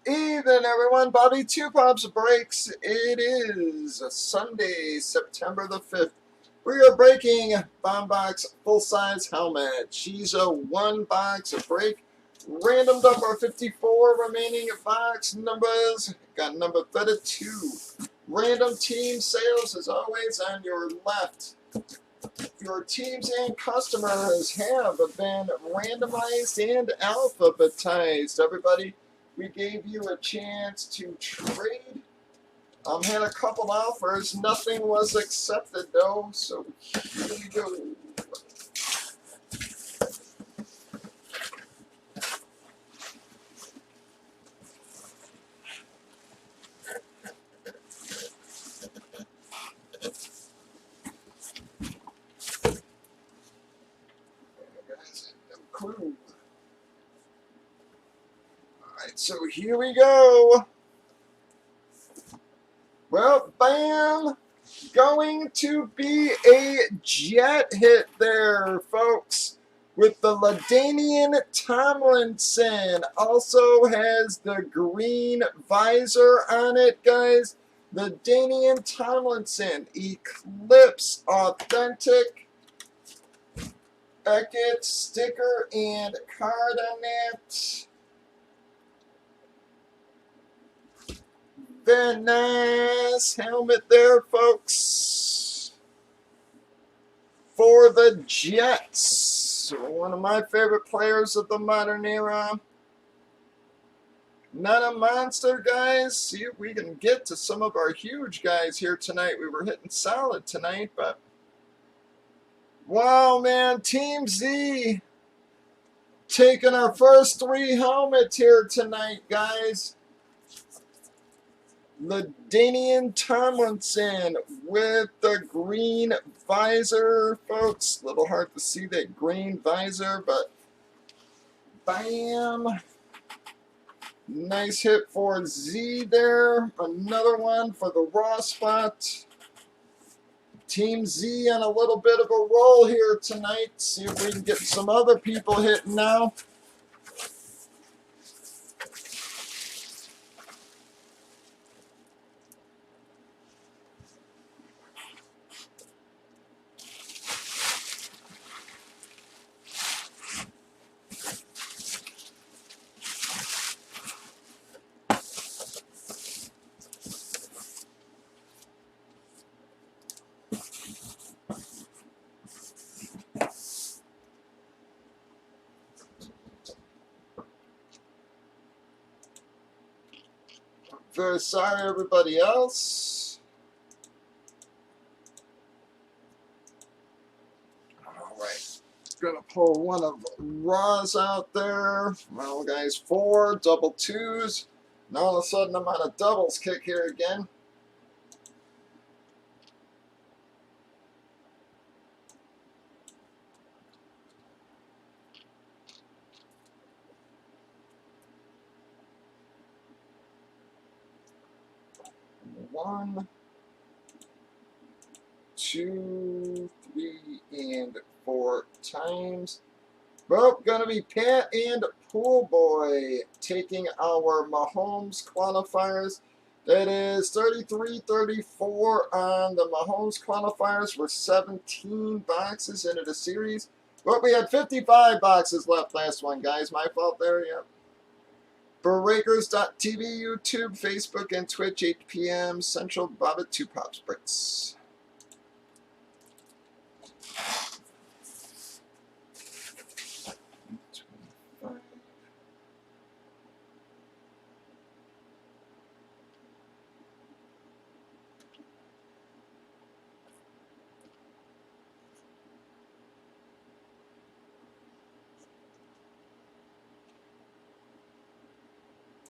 Evening, everyone. Bobby Two Pops breaks. It is Sunday, September the 5th. We are breaking Bomb Box full size helmet. She's a one box break. Randomed up our 54 remaining box numbers. Got number 32. Random team sales, as always, on your left. Your teams and customers have been randomized and alphabetized. Everybody, we gave you a chance to trade. Had a couple offers. Nothing was accepted, though, so here we go. Guys, no clue. Alright, so here we go. Well, bam! Going to be a jet hit there, folks, with the LaDainian Tomlinson. Also has the green visor on it, guys. LaDainian Tomlinson, Eclipse, authentic. Beckett sticker and card on that. Very nice helmet there, folks. For the Jets. One of my favorite players of the modern era. Not a monster, guys. See if we can get to some of our huge guys here tonight. We were hitting solid tonight, but... wow, man. Team Z taking our first three helmets here tonight, guys. LaDainian Tomlinson with the green visor, folks. A little hard to see that green visor, but bam. Nice hit for Z there. Another one for the raw spot. Team Z on a little bit of a roll here tonight. See if we can get some other people hitting now. Very sorry, everybody else. All right, gonna pull one of Raws out there. Well, guys, 4 double twos. Now all of a sudden I'm on a doubles kick here again. One, 2, 3, and 4 times. Well, gonna be Pat and Pool Boy taking our Mahomes qualifiers. That is 33-34 on the Mahomes qualifiers. We're 17 boxes into the series. But we had 55 boxes left last one, guys. My fault there, yeah. Breakers.tv, YouTube, Facebook, and Twitch, 8 p.m. Central. Bobby Two Pops breaks.